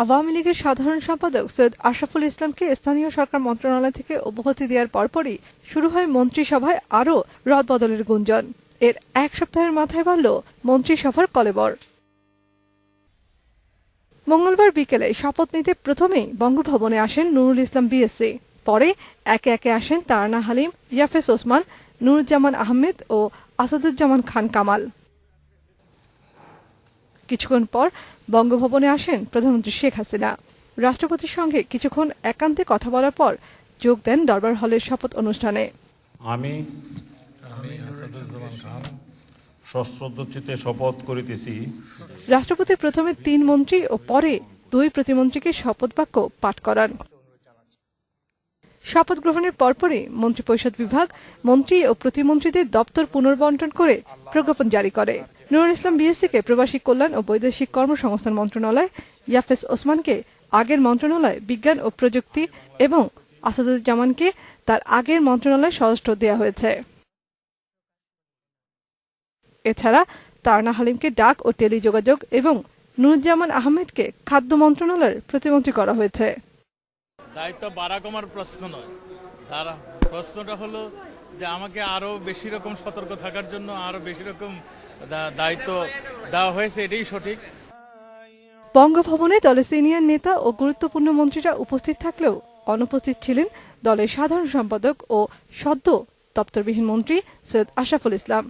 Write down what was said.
আওয়ামী লীগের সাধারণ সম্পাদক সৈয়দ আশরাফুল ইসলামকে স্থানীয় সরকার মন্ত্রণালয় থেকে অব্যাহতি দেওয়ার পরপরই শুরু হয় মন্ত্রিসভায় আরও রদবদলের গুঞ্জন। এর এক সপ্তাহের মাথায় বাড়ল মন্ত্রিসভার কলেবর। মঙ্গলবার বিকেলে শপথ নিতে প্রথমেই বঙ্গভবনে আসেন নুরুল ইসলাম বিএসসি। পরে একে একে আসেন তারনা হালিম, ইয়াফেস ওসমান, নুরুজ্জামান আহমেদ ও আসাদুজ্জামান খান কামাল। কিছুক্ষণ পর বঙ্গভবনে আসেন প্রধানমন্ত্রী শেখ হাসিনা। রাষ্ট্রপতির সঙ্গে কিছুক্ষণ একান্তে কথা বলার পর যোগ দেন দরবার হলের শপথ অনুষ্ঠানে। আমি আসাদুজ্জামান খান সশ্রদ্ধচিত্তে শপথ করিতেছি। রাষ্ট্রপতি প্রথমে ৩ মন্ত্রী ও পরে ২ প্রতিমন্ত্রীকে শপথ বাক্য পাঠ করান। শপথ গ্রহণের পরপরই মন্ত্রিপরিষদ বিভাগ মন্ত্রী ও প্রতিমন্ত্রীদের দপ্তর পুনর্বণ্টন করে প্রজ্ঞাপন জারি করে। নুরুল ইসলাম বিএসসিকে প্রবাসী কল্যাণ ও বৈদেশিক কর্মসংস্থান মন্ত্রণালয়, ইয়াফেস ওসমানকে আগের মন্ত্রণালয় বিজ্ঞান ও প্রযুক্তি এবং আসাদুজ্জামানকে তার আগের মন্ত্রণালয় স্বরাষ্ট্র দেওয়া হয়েছে। এছাড়া তারনা হালিমকে ডাক ও টেলিযোগাযোগ এবং নুরুজ্জামান আহমেদকে খাদ্য মন্ত্রণালয়ের প্রতিমন্ত্রী করা হয়েছে। দায়িত্ব বাড়া কমার প্রশ্ন নয়, প্রশ্নটা হলো যে আমাকে আরো বেশি রকম সতর্ক থাকার জন্য আরো বেশি রকম দায়িত্ব দেওয়া হয়েছে, এটাই সঠিক। বঙ্গভবনে দলের সিনিয়র নেতা ও গুরুত্বপূর্ণ মন্ত্রীরা উপস্থিত থাকলেও অনুপস্থিত ছিলেন দলের সাধারণ সম্পাদক ও সদ্য দপ্তরবিহীন মন্ত্রী সৈয়দ আশরাফুল ইসলাম।